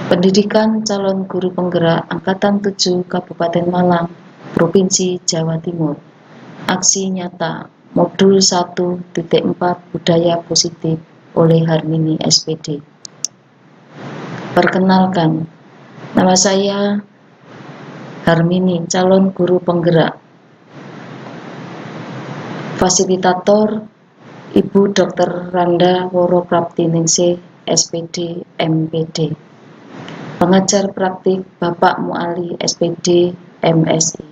Pendidikan Calon Guru Penggerak Angkatan 7 Kabupaten Malang, Provinsi Jawa Timur. Aksi nyata Modul 1.4 Budaya Positif oleh Harmini SPD. Perkenalkan, nama saya Harmini, calon guru penggerak. Fasilitator Ibu Dr. Randa Woro Praptiningsih, SPD, MPD. Pengajar praktik Bapak Muali, SPD, MSI.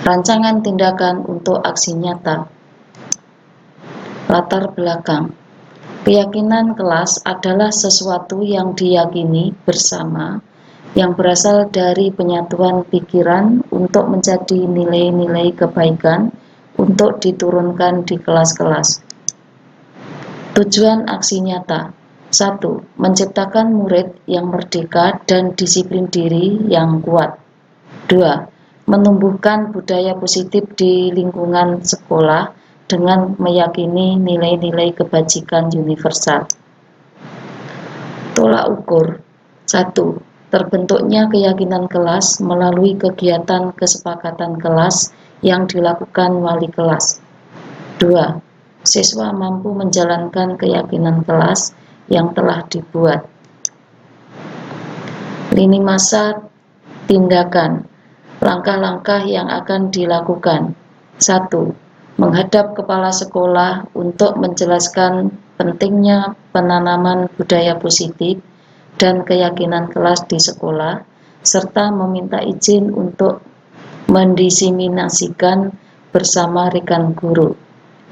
Rancangan tindakan untuk aksi nyata. Latar belakang. Keyakinan kelas adalah sesuatu yang diyakini bersama yang berasal dari penyatuan pikiran untuk menjadi nilai-nilai kebaikan untuk diturunkan di kelas-kelas. Tujuan aksi nyata. 1. Menciptakan murid yang merdeka dan disiplin diri yang kuat. 2. Menumbuhkan budaya positif di lingkungan sekolah dengan meyakini nilai-nilai kebajikan universal. Tolak ukur. 1. Terbentuknya keyakinan kelas melalui kegiatan kesepakatan kelas yang dilakukan wali kelas. 2. Siswa mampu menjalankan keyakinan kelas yang telah dibuat. Lini masa tindakan. Langkah-langkah yang akan dilakukan. 1. Menghadap kepala sekolah untuk menjelaskan pentingnya penanaman budaya positif dan keyakinan kelas di sekolah, serta meminta izin untuk mendiseminasikan bersama rekan guru.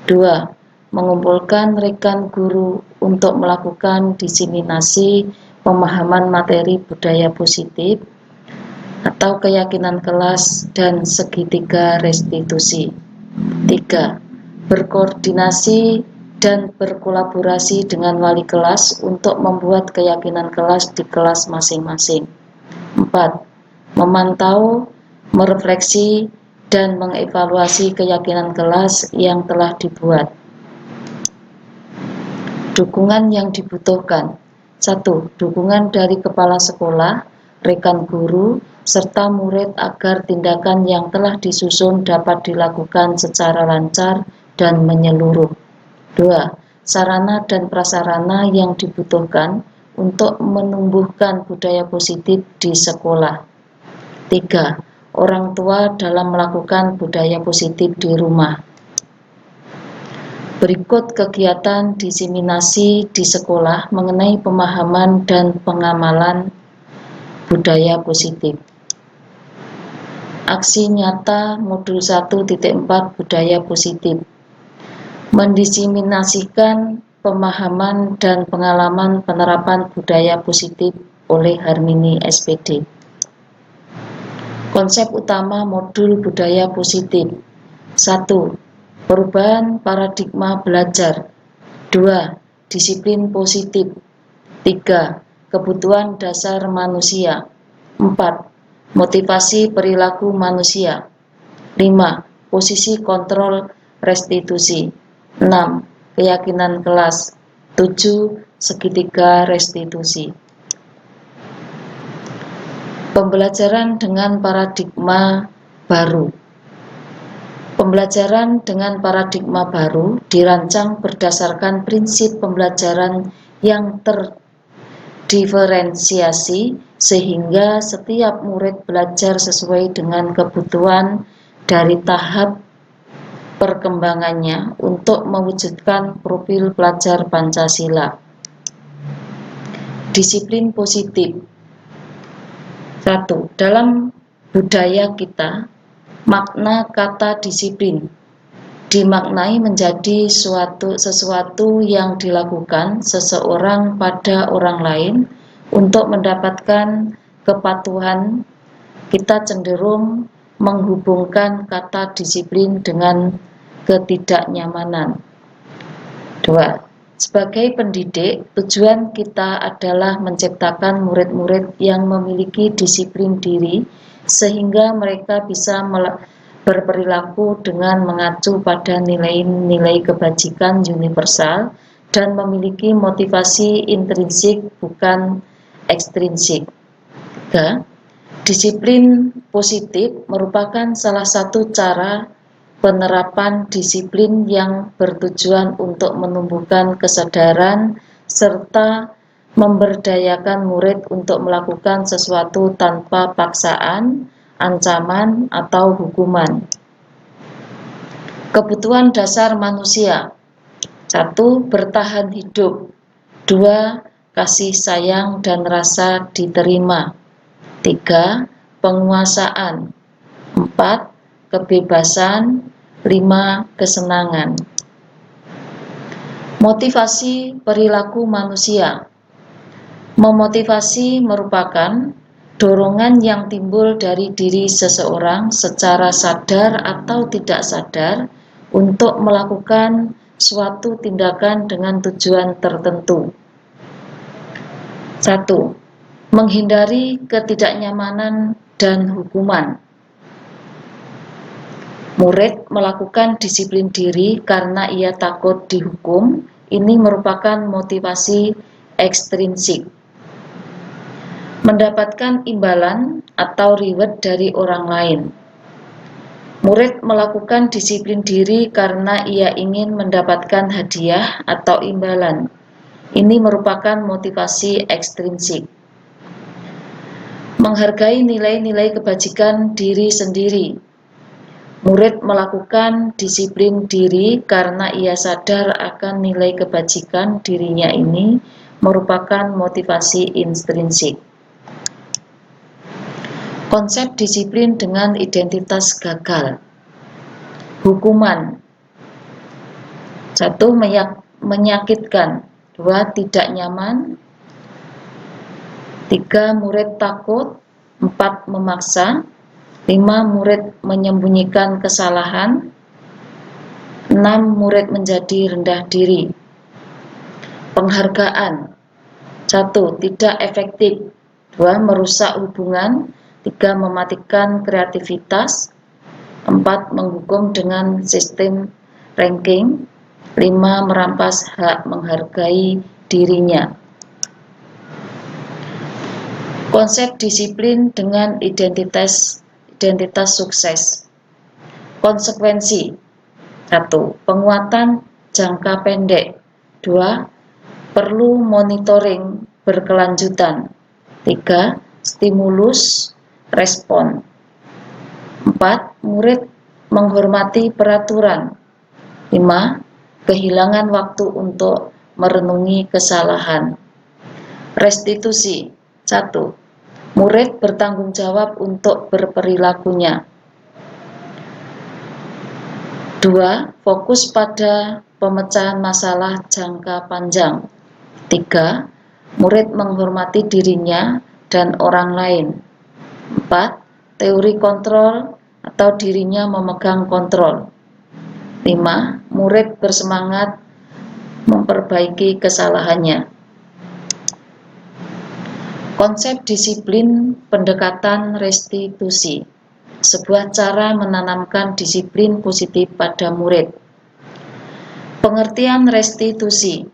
2. Mengumpulkan rekan guru untuk melakukan diseminasi pemahaman materi budaya positif atau keyakinan kelas dan segitiga restitusi. 3. Berkoordinasi dan berkolaborasi dengan wali kelas untuk membuat keyakinan kelas di kelas masing-masing. 4. Memantau, merefleksi, dan mengevaluasi keyakinan kelas yang telah dibuat. Dukungan yang dibutuhkan. 1. Dukungan dari kepala sekolah, rekan guru, serta murid agar tindakan yang telah disusun dapat dilakukan secara lancar dan menyeluruh. 2. Sarana dan prasarana yang dibutuhkan untuk menumbuhkan budaya positif di sekolah. 3. Orang tua dalam melakukan budaya positif di rumah. Berikut kegiatan diseminasi di sekolah mengenai pemahaman dan pengamalan budaya positif. Aksi nyata Modul 1.4 Budaya Positif. Mendiseminasikan pemahaman dan pengalaman penerapan budaya positif oleh Harmini SPD. Konsep utama modul budaya positif. 1. Perubahan paradigma belajar. 2. Disiplin positif. 3. Kebutuhan dasar manusia. 4. Motivasi perilaku manusia. 5. Posisi kontrol restitusi. 6. Keyakinan kelas. 7. Segitiga restitusi. Pembelajaran dengan paradigma baru. Pembelajaran dengan paradigma baru dirancang berdasarkan prinsip pembelajaran yang terdiferensiasi sehingga setiap murid belajar sesuai dengan kebutuhan dari tahap perkembangannya untuk mewujudkan profil pelajar Pancasila. Disiplin positif. 1. Dalam budaya kita, makna kata disiplin dimaknai menjadi sesuatu yang dilakukan seseorang pada orang lain untuk mendapatkan kepatuhan. Kita cenderung menghubungkan kata disiplin dengan ketidaknyamanan. 2. Sebagai pendidik, tujuan kita adalah menciptakan murid-murid yang memiliki disiplin diri sehingga mereka bisa berperilaku dengan mengacu pada nilai-nilai kebajikan universal dan memiliki motivasi intrinsik bukan ekstrinsik. 3. Disiplin positif merupakan salah satu cara penerapan disiplin yang bertujuan untuk menumbuhkan kesadaran serta memberdayakan murid untuk melakukan sesuatu tanpa paksaan, ancaman, atau hukuman. Kebutuhan dasar manusia. 1. Bertahan hidup. 2. Kasih sayang dan rasa diterima. 3. Penguasaan. 4. Kebebasan. 5. Kesenangan. Motivasi perilaku manusia. Memotivasi merupakan dorongan yang timbul dari diri seseorang secara sadar atau tidak sadar untuk melakukan suatu tindakan dengan tujuan tertentu. 1. Menghindari ketidaknyamanan dan hukuman. Murid melakukan disiplin diri karena ia takut dihukum. Ini merupakan motivasi ekstrinsik. Mendapatkan imbalan atau reward dari orang lain. Murid melakukan disiplin diri karena ia ingin mendapatkan hadiah atau imbalan. Ini merupakan motivasi ekstrinsik. Menghargai nilai-nilai kebajikan diri sendiri. Murid melakukan disiplin diri karena ia sadar akan nilai kebajikan dirinya. Ini merupakan motivasi intrinsik. Konsep disiplin dengan identitas gagal. Hukuman. 1. Menyakitkan. 2. Tidak nyaman. 3. Murid takut. 4. Memaksa. 5. Murid menyembunyikan kesalahan. 6. Murid menjadi rendah diri. Penghargaan. 1. Tidak efektif. 2. Merusak hubungan. 3. Mematikan kreativitas. 4. Menghukum dengan sistem ranking. 5. Merampas hak menghargai dirinya. Konsep disiplin dengan identitas sukses. Konsekuensi. 1. Penguatan jangka pendek. 2. Perlu monitoring berkelanjutan. 3. Stimulus respon. 4. Murid menghormati peraturan. 5. Kehilangan waktu untuk merenungi kesalahan. Restitusi. 1. Murid bertanggung jawab untuk berperilakunya. 2. Fokus pada pemecahan masalah jangka panjang. 3. Murid menghormati dirinya dan orang lain. 4. Teori kontrol atau dirinya memegang kontrol. 5. Murid bersemangat memperbaiki kesalahannya. Konsep disiplin pendekatan restitusi. Sebuah cara menanamkan disiplin positif pada murid. Pengertian restitusi.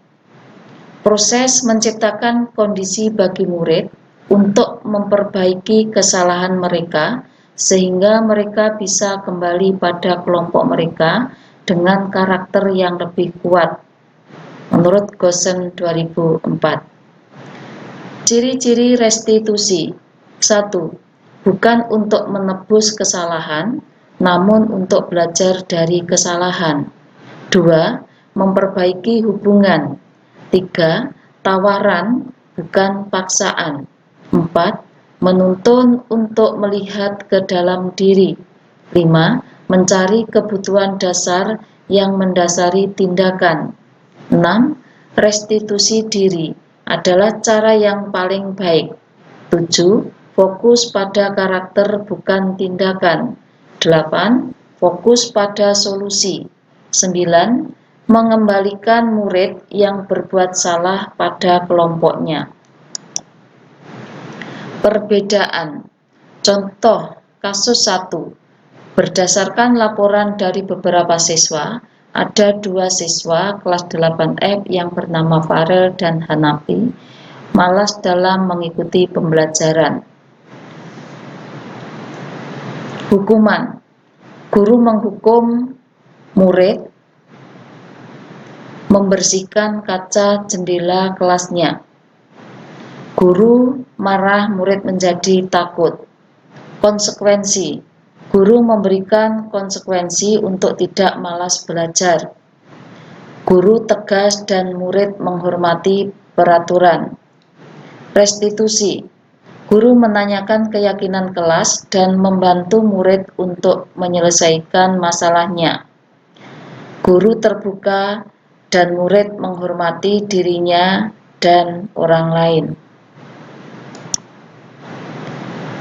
Proses menciptakan kondisi bagi murid untuk memperbaiki kesalahan mereka sehingga mereka bisa kembali pada kelompok mereka dengan karakter yang lebih kuat. Menurut Goosen 2004. Ciri-ciri restitusi. 1. Bukan untuk menebus kesalahan, namun untuk belajar dari kesalahan. 2. Memperbaiki hubungan. 3. Tawaran, bukan paksaan. 4. Menuntun untuk melihat ke dalam diri. 5. Mencari kebutuhan dasar yang mendasari tindakan. 6. Restitusi diri adalah cara yang paling baik. 7. Fokus pada karakter bukan tindakan. 8. Fokus pada solusi. 9. Mengembalikan murid yang berbuat salah pada kelompoknya. Perbedaan. Contoh kasus 1. Berdasarkan laporan dari beberapa siswa, ada 2 siswa kelas 8F yang bernama Farel dan Hanafi malas dalam mengikuti pembelajaran. Hukuman: guru menghukum murid membersihkan kaca jendela kelasnya. Guru marah, murid menjadi takut. Konsekuensi: guru memberikan konsekuensi untuk tidak malas belajar. Guru tegas dan murid menghormati peraturan. Restitusi: guru menanyakan keyakinan kelas dan membantu murid untuk menyelesaikan masalahnya. Guru terbuka dan murid menghormati dirinya dan orang lain.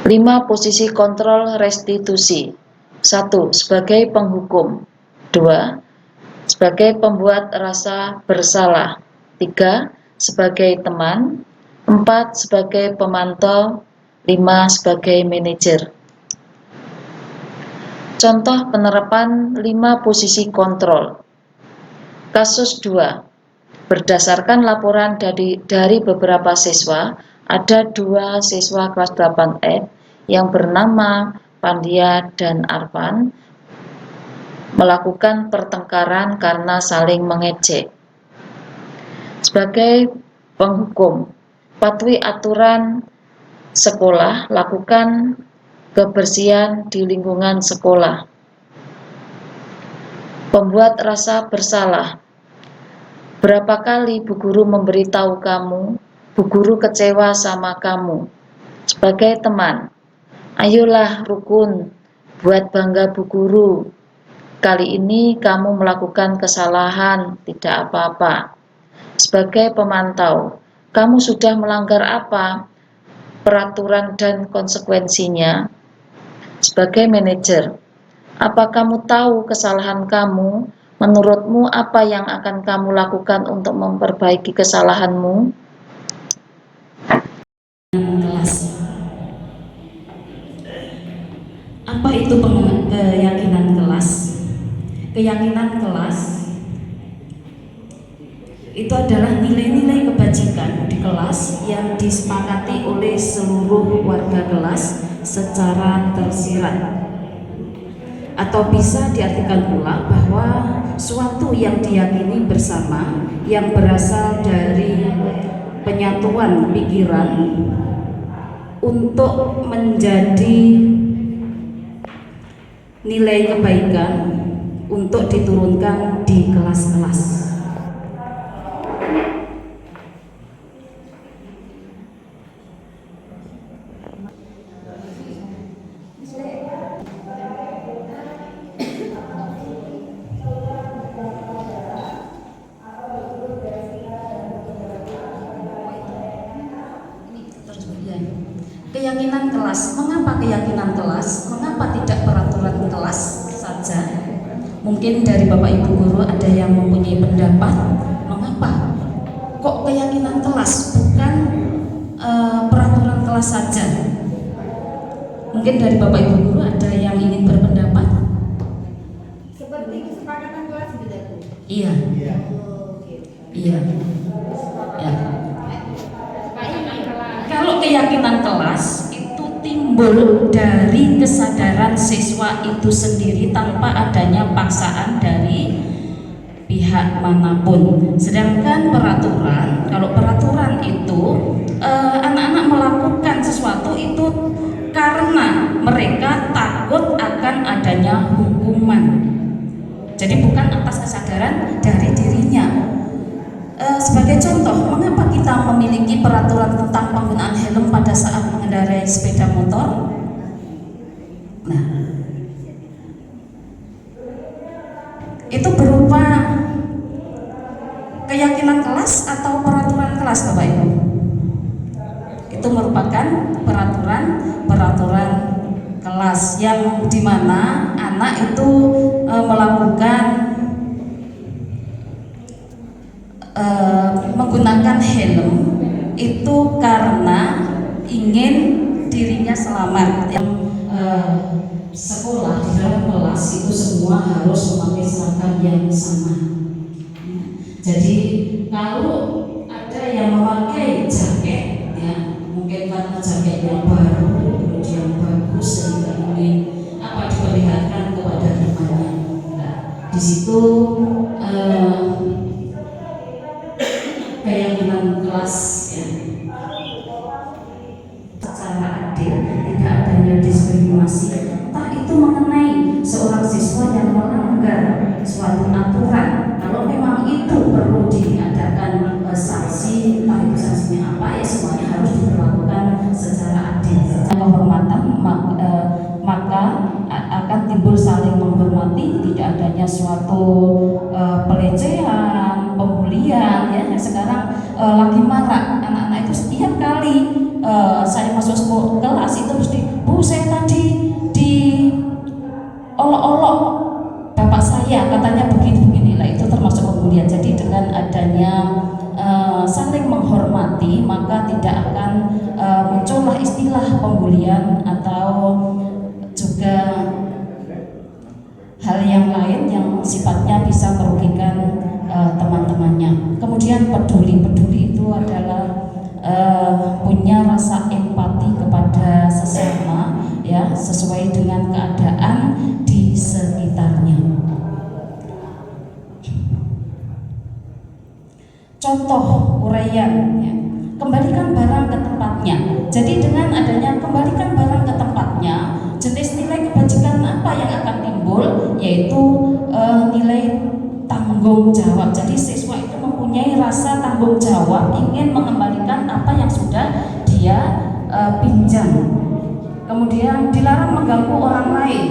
5 posisi kontrol restitusi. 1. Sebagai penghukum. 2. Sebagai pembuat rasa bersalah. 3. Sebagai teman. 4. Sebagai pemantau. 5. Sebagai manajer. Contoh penerapan 5 posisi kontrol. Kasus 2. Berdasarkan laporan dari beberapa siswa, ada 2 siswa kelas 8F yang bernama Pandia dan Arfan melakukan pertengkaran karena saling mengejek. Sebagai penghukum, patuhi aturan sekolah, lakukan kebersihan di lingkungan sekolah. Pembuat rasa bersalah: berapa kali Bu Guru memberitahu kamu, Bu Guru kecewa sama kamu. Sebagai teman, ayolah rukun, buat bangga Bu Guru. Kali ini kamu melakukan kesalahan, tidak apa-apa. Sebagai pemantau, kamu sudah melanggar apa? Peraturan dan konsekuensinya. Sebagai manajer, apa kamu tahu kesalahan kamu? Menurutmu apa yang akan kamu lakukan untuk memperbaiki kesalahanmu? Kelas. Apa itu keyakinan kelas? Keyakinan kelas itu adalah nilai-nilai kebajikan di kelas yang disepakati oleh seluruh warga kelas secara tersirat. Atau bisa diartikan pula bahwa suatu yang diyakini bersama yang berasal dari penyatuan pikiran untuk menjadi nilai kebaikan untuk diturunkan di kelas-kelas. Keyakinan kelas, mengapa keyakinan kelas? Mengapa tidak peraturan kelas saja? Mungkin dari Bapak Ibu Guru ada yang mempunyai pendapat, mengapa kok keyakinan kelas bukan peraturan kelas saja? Mungkin dari Bapak Ibu Guru ada yang ingin berpendapat? Seperti kesepakatan kelas gitu. Iya. Iya. Ya. Kalau keyakinan kelas itu timbul dari kesadaran siswa itu sendiri tanpa adanya paksaan dari pihak manapun. Sedangkan peraturan, kalau peraturan itu anak-anak melakukan sesuatu itu karena mereka takut akan adanya hukuman. Jadi bukan atas kesadaran dari dirinya. Sebagai contoh, mengapa kita memiliki peraturan tentang penggunaan helm pada saat mengendarai sepeda motor? Nah, itu berupa keyakinan kelas atau peraturan kelas, Bapak Ibu? Itu merupakan peraturan kelas yang dimana anak itu melakukan menggunakan helm itu karena ingin dirinya selamat. Yang sekolah di dalam kelas itu semua harus memakai seragam yang sama. Jadi kalau ada yang memakai jaket istilah-istilah pembulian atau juga hal yang lain yang sifatnya bisa merugikan teman-temannya. Kemudian peduli itu adalah punya rasa empati kepada sesama, ya, sesuai dengan keadaan di sekitarnya. Contoh uraian, ya. Kembalikan barang ke tempatnya. Jadi dengan adanya kembalikan barang ke tempatnya, jenis nilai kebajikan apa yang akan timbul, yaitu nilai tanggung jawab. Jadi siswa itu mempunyai rasa tanggung jawab, ingin mengembalikan apa yang sudah dia pinjam. Kemudian dilarang mengganggu orang lain.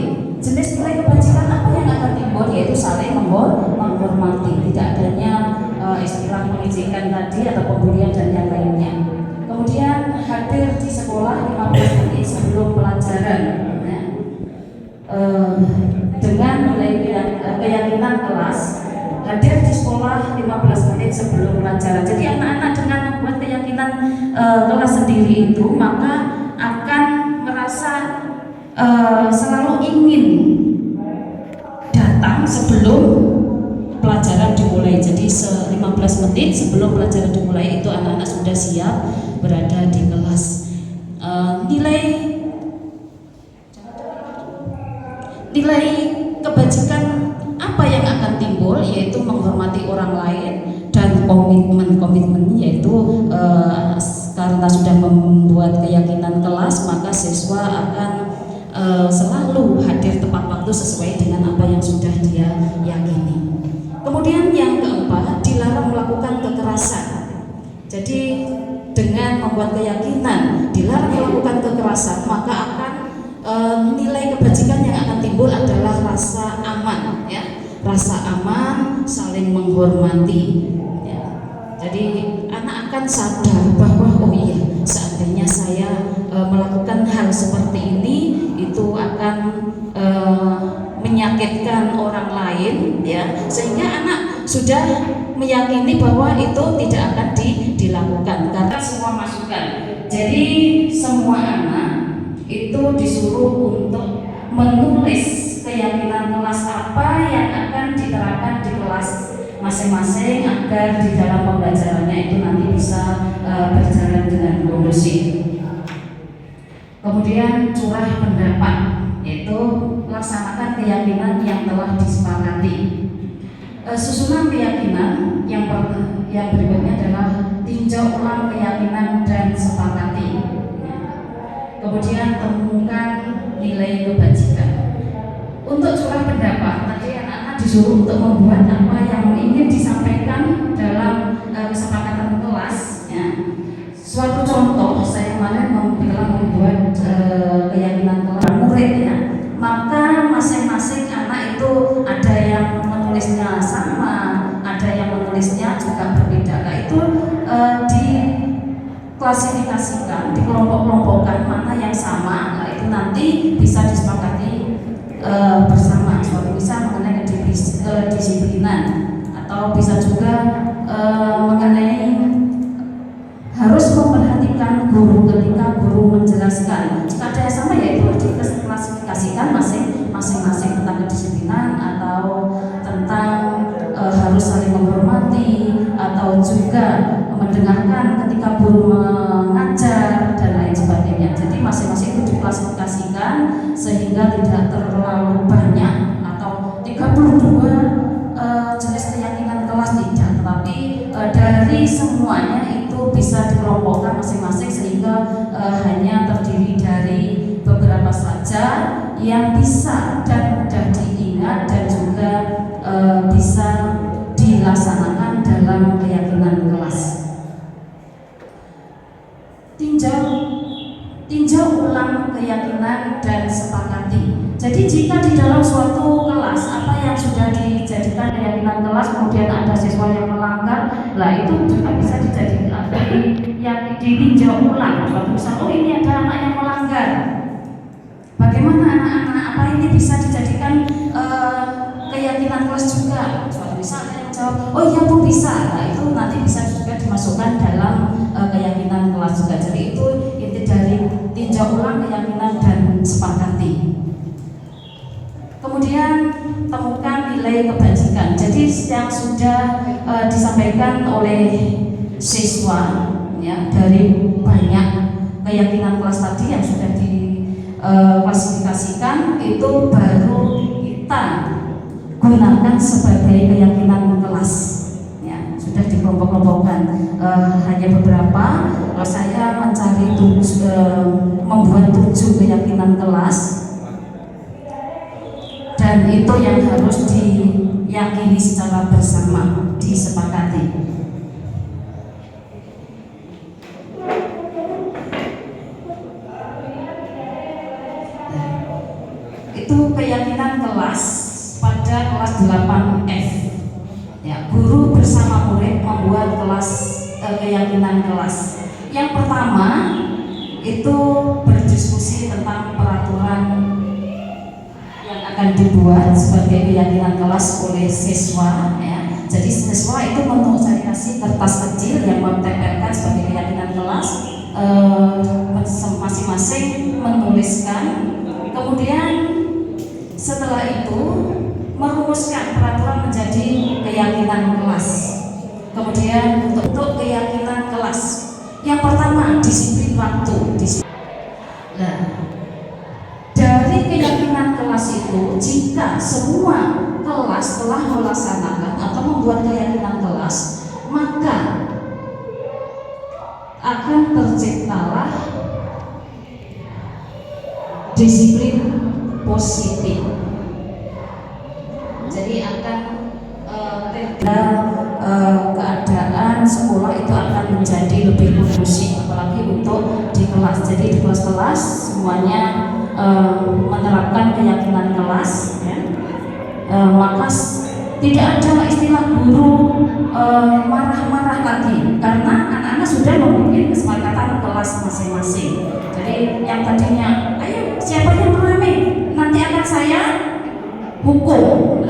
Jenis nilai kebajikan apa yang akan timbul, yaitu saling menghormati, tidak adanya istilah mengizinkan tadi atau pembulian dan yang lainnya. Kemudian hadir di sekolah 15 menit sebelum pelajaran, ya. Dengan nilai keyakinan kelas, hadir di sekolah 15 menit sebelum pelajaran. Jadi anak-anak dengan membuat keyakinan kelas sendiri itu, maka akan merasa selalu ingin datang sebelum pelajaran dimulai. Jadi 15 menit sebelum pelajaran dimulai itu anak-anak sudah siap berada di kelas. Nilai kebajikan apa yang akan timbul, yaitu menghormati orang lain dan komitmen yaitu karena sudah membuat keyakinan kelas, maka siswa akan selalu hadir tepat waktu sesuai dengan apa yang sudah dia yakini. Kemudian yang keempat, dilarang melakukan kekerasan. Jadi dengan membuat keyakinan dilarang melakukan kekerasan, maka akan nilai kebajikan yang akan timbul adalah rasa aman, ya, rasa aman, saling menghormati, ya. Jadi anak akan sadar bahwa oh iya, seandainya saya melakukan hal seperti ini itu akan menyakitkan orang lain, ya, sehingga anak sudah meyakini bahwa itu tidak akan dilakukan karena semua masukan. Jadi semua anak itu disuruh untuk menulis keyakinan kelas apa yang akan diterapkan di kelas masing-masing agar di dalam pembelajarannya itu nanti bisa berjalan dengan kondusif. Kemudian curah pendapat, yaitu melaksanakan keyakinan yang telah disepakati. Susunan keyakinan yang berikutnya adalah tinjau ulang keyakinan dan sepakati. Kemudian temukan nilai kebajikan. Untuk curah pendapat, tadi anak-anak disuruh untuk membuat apa yang ingin disampaikan dalam kesepakatan kelas, ya. Suatu contoh, saya kemarin membuat keyakinan kelas murid, ya. Maka masing-masing anak itu ada yang menulisnya sama, ada yang menulisnya juga berbeda. Nah, itu diklasifikasikan, dikelompok-kelompokkan mana yang sama. Nah, itu nanti bisa disepakati bersama. Suatu bisa mengenai kedisiplinan atau bisa juga mengenai harus memperhatikan guru ketika guru menjelaskan. Jika ada yang sama, yaitu diklasifikasikan masing-masing tentang kedisiplinan atau tentang harus saling menghormati atau juga mendengarkan ketika guru mengajar dan lain sebagainya. Jadi masing-masing itu diklasifikasikan sehingga tidak terlalu banyak atau 32 jenis keyakinan kelas tidak, tetapi dari semuanya itu bisa dikelompokkan masing-masing sehingga hanya terdiri dari beberapa saja yang bisa dan mudah diingat dan juga bisa dilaksanakan dalam keyakinan kelas. Tinjau ulang keyakinan dan sepakati. Jadi jika di dalam suatu kelas apa yang sudah dijadikan keyakinan kelas kemudian ada siswa yang melanggar, lah itu juga bisa dijadikan yang ditinjau ulang. Suatu misal, oh ini ada anak yang melanggar. Bagaimana anak-anak, apa ini bisa dijadikan keyakinan kelas juga? Suatu misal ada yang jawab, oh iya Bu bisa. Nah itu nanti bisa juga dimasukkan dalam keyakinan kelas juga. Jadi itu inti dari tinjau ulang keyakinan dan sepakati. Kemudian temukan nilai kebajikan. Jadi yang sudah disampaikan oleh siswa ya, dari banyak keyakinan kelas tadi yang sudah diklasifikasikan, itu baru kita gunakan sebagai keyakinan kelas ya, sudah dikelompok-kelompokkan. Hanya beberapa, saya mencari membuat 7 keyakinan kelas, dan itu yang harus diyakini secara bersama, disepakati. Itu keyakinan kelas pada kelas 8F ya, guru bersama murid membuat keyakinan kelas. Yang pertama itu berdiskusi tentang peraturan yang akan dibuat sebagai keyakinan kelas oleh siswa ya. Jadi siswa itu saya kasih kertas kecil yang ditempelkan sebagai keyakinan kelas, masing-masing menuliskan. Kemudian setelah itu merumuskan peraturan menjadi keyakinan kelas. Kemudian untuk keyakinan kelas yang pertama, disiplin waktu. Nah, dari keyakinan kelas itu, jika semua kelas telah melaksanakan atau membuat keyakinan kelas, maka akan terciptalah disiplin positif. Jadi akan keadaan sekolah itu akan menjadi lebih kondusif, apalagi untuk di kelas. Jadi di kelas-kelas semuanya menerapkan keyakinan kelas ya. Maka tidak ada istilah guru marah-marah lagi, karena anak-anak sudah membuat kesepakatan kelas masing-masing. Jadi yang tadinya ayo siapa yang merame, nanti akan saya hukum.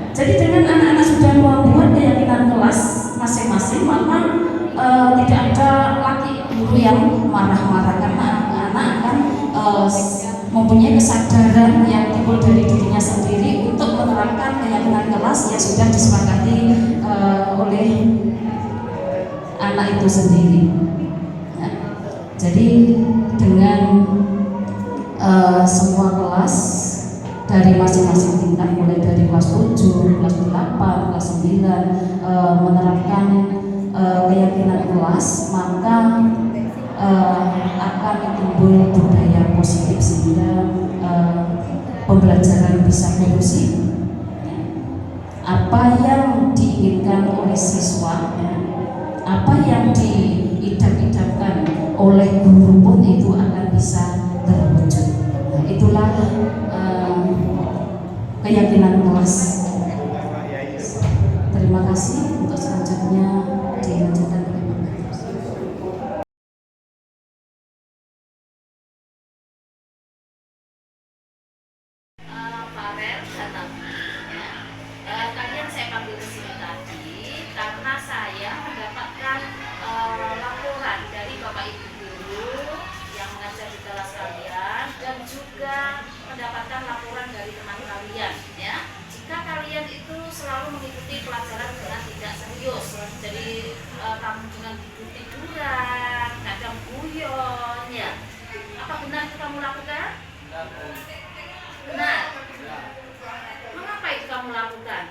Jadi dengan anak-anak sudah membuat keyakinan kelas masing-masing, maka tidak ada lagi guru yang marah-marah, karena anak-anak akan mempunyai kesadaran yang timbul dari dirinya sendiri untuk menerapkan keyakinan kelas yang sudah disepakati oleh anak itu sendiri. Nah, jadi dengan semua kelas dari masing-masing tingkat, mulai dari kelas 7, kelas 8, kelas 9 menerapkan keyakinan kelas, maka akan timbul budaya positif sehingga pembelajaran bisa kondusif. Apa yang diinginkan oleh siswa, apa yang diidam-idamkan oleh guru pun itu akan bisa terwujud. Nah, itulah keyakinan kelas. Terima kasih. Untuk selanjutnya dilanjutkan. Farel datang. Kalian saya panggil ke sini tadi karena saya mendapatkan laporan dari Bapak Ibu guru yang mengajar di kelas kalian, dan juga mendapatkan laporan dari teman kalian ya. Jika kalian itu selalu mengikuti pelajaran dengan tidak serius, jadi kamu dengan tidur-tiduran, kadang guyon ya. Apa benar itu kamu lakukan? Benar. Mengapa itu kamu lakukan?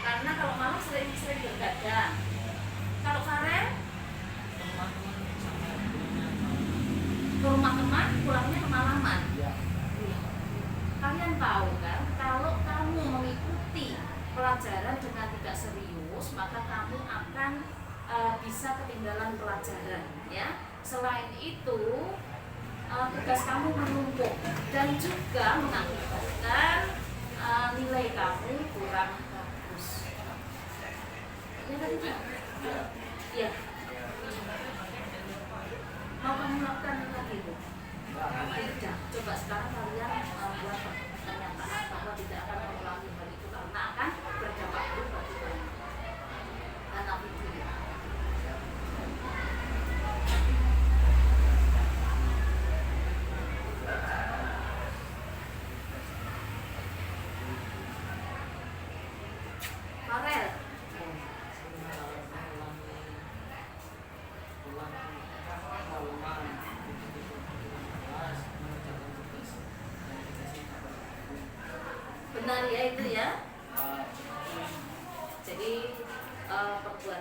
Karena kalau malam sering-sering bergadang. Kalau Farel ke rumah teman, pulangnya kemalaman. Kalian tahu kan, kalau kamu mengikuti pelajaran dengan tidak serius, maka kamu akan bisa ketinggalan pelajaran ya. Selain itu tugas kamu menumpuk dan juga mengakibatkan nilai kamu kurang bagus. Ya kan? Ya. Mau kamu lakukan lagi itu? Tidak. Coba sekarang kalian buat pernyataan bahwa tidak akan mengulangi hal itu karena akan berdampak buruk bagi kalian. Anak itu.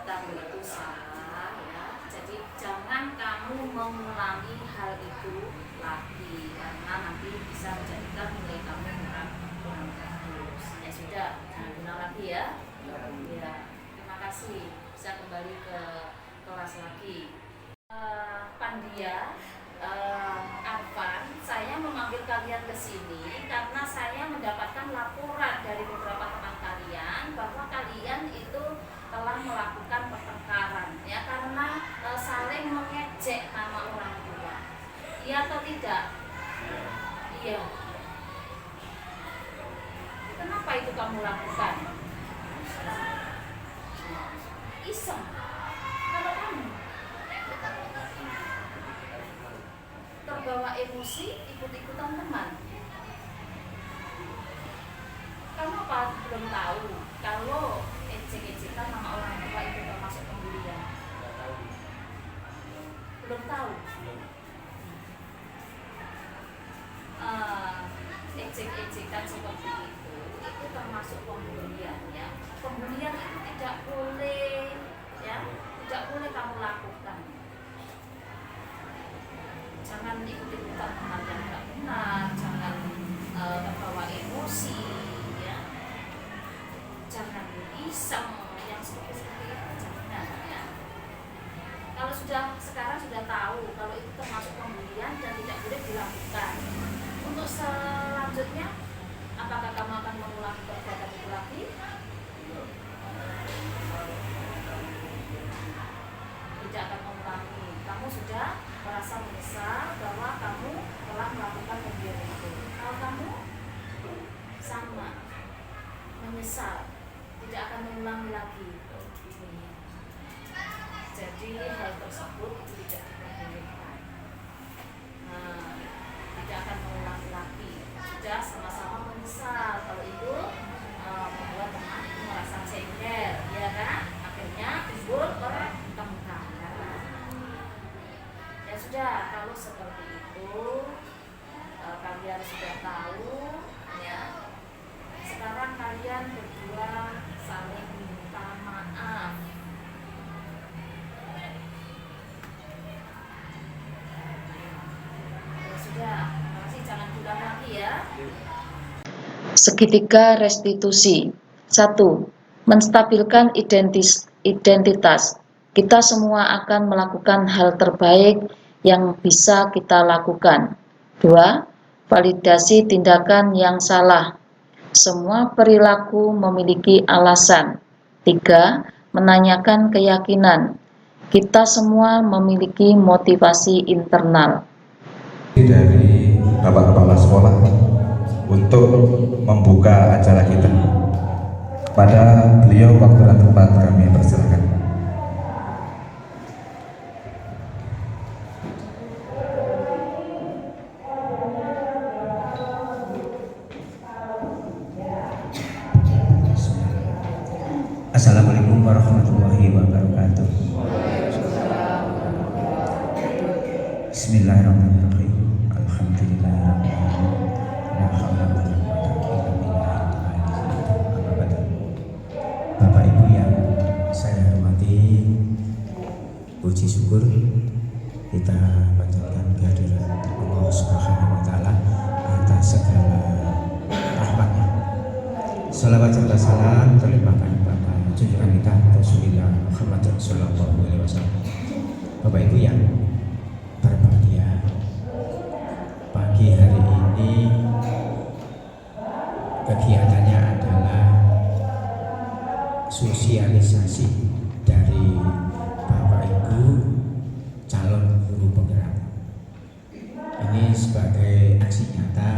kamu itu salah ya. Jadi jangan kamu mengulangi hal itu lagi karena nanti bisa menjadikan nilai kamu kurang bagus. Ya sudah, jangan ulang lagi ya. Ya, terima kasih. Bisa kembali ke kelas lagi. Pandia, Arfan, saya memanggil kalian ke sini karena saya mendapatkan laporan dari beberapa teman kalian bahwa kalian itu telah melakukan pertengkaran ya karena saling mengejek nama orang tua. Iya atau tidak? Iya. Kenapa itu kamu lakukan? Iseng. Kalau kamu terbawa emosi, ikut-ikutan teman. Kamu apa belum tahu kalau ejek-ejekan nama orang tua itu termasuk pembulian? Belum tahu. Ejek-ejekan seperti itu termasuk pembulian ya. Pembulian itu tidak boleh ya, tidak boleh kamu lakukan. Jangan ikut-ikutan hal yang tidak benar, jangan terbawa emosi ya, jangan iseng yang seperti itu, jangan ya. Kalau sekarang sudah tahu kalau itu termasuk pembulian dan tidak boleh dilakukan. Untuk selanjutnya, apakah kamu akan mengulangi perbuatan itu lagi? Tidak akan mengulangi. Kamu sudah merasa menyesal bahwa kamu telah melakukan pembulian itu. Kalau kamu sama menyesal, tidak akan mengulangi lagi. Jadi hal tersebut itu tidak diperbolehkan. Nah, tidak akan mengulangi lagi. Sudah sama-sama menyesal kalau itu membuat teman itu merasa jengkel, ya kan? Akhirnya timbul pertengkaran. Ya sudah, kalau seperti itu kalian sudah tahu ya. Sekarang kalian berdua saling minta maaf. Ya sudah, masih jangan diulang lagi ya. Segitiga restitusi. 1. Menstabilkan identitas. Kita semua akan melakukan hal terbaik yang bisa kita lakukan. 2. Validasi tindakan yang salah. Semua perilaku memiliki alasan. 3. Menanyakan keyakinan. Kita semua memiliki motivasi internal. Dari Bapak Kepala Sekolah untuk membuka acara kita. Pada beliau waktu dan tempat kami persilakan. Assalamualaikum warahmatullahi wabarakatuh. Bismillahirrahmanirrahim. Alhamdulillahirabbil alamin. La haula wa la quwwata illa billah. Bapak Ibu yang saya hormati, puji syukur kita panjatkan kehadiran Allah Subhanahu wa taala atas segala rahmatnya. Salawat serta salam terlimpahkan kepada junjungan kita Rasulullah Muhammad sallallahu alaihi wasallam. Bapak Ibu yang berbahagia, pagi hari ini kegiatannya adalah sosialisasi dari Bapak Ibu calon guru penggerak. Ini sebagai aksi nyata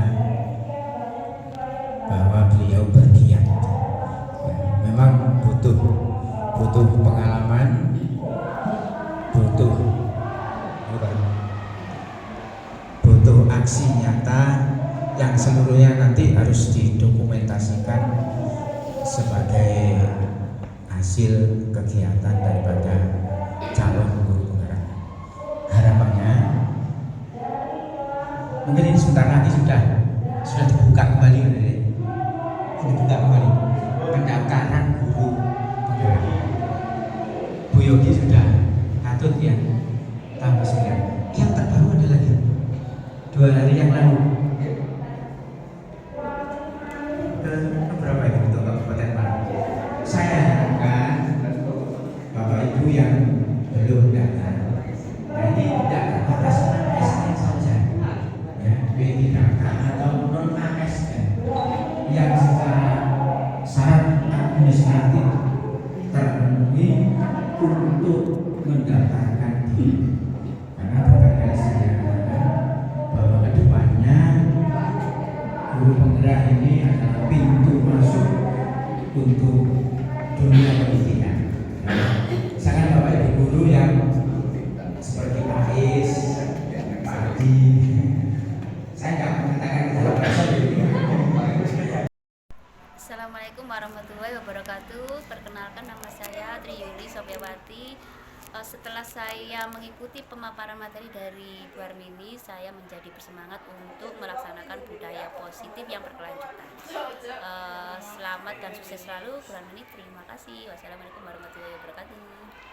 bahwa beliau bergiat. Ya, memang butuh pengalaman, butuh aksi nyata yang seluruhnya nanti harus didokumentasikan sebagai hasil kegiatan daripada calon guru penggerak. Harapannya mungkin ini sebentar lagi sudah dibuka kembali, dibuka kembali pendaftaran guru penggerak. biologi sudah, katut yang tahun 9. Yang terbaru ada lagi 2 hari yang lalu ke berapa itu untuk Kabupaten Malang. Saya harapkan Bapak Ibu yang belum datang, nah ini tidak terbatas ASN saja, ya, B3K atau non ASN yang secara syarat administratif terpenuhi untuk mendaftarkan diri. Karena berkali-kali saya katakan bahwa kedepannya guru penggerak ini adalah pintu masuk untuk dunia pendidikan. Misalkan Bapak Ibu guru yang seperti Pak Is, Pak Adi, saya nggak mengatakan itu Assalamualaikum warahmatullahi wabarakatuh. Perkenalkan, nama saya Triyuli Sofiawati. Setelah saya mengikuti pemaparan materi dari Bu Armini, saya menjadi bersemangat untuk melaksanakan budaya positif yang berkelanjutan. Selamat dan sukses selalu Bu Armini. Terima kasih. Wassalamualaikum warahmatullahi wabarakatuh.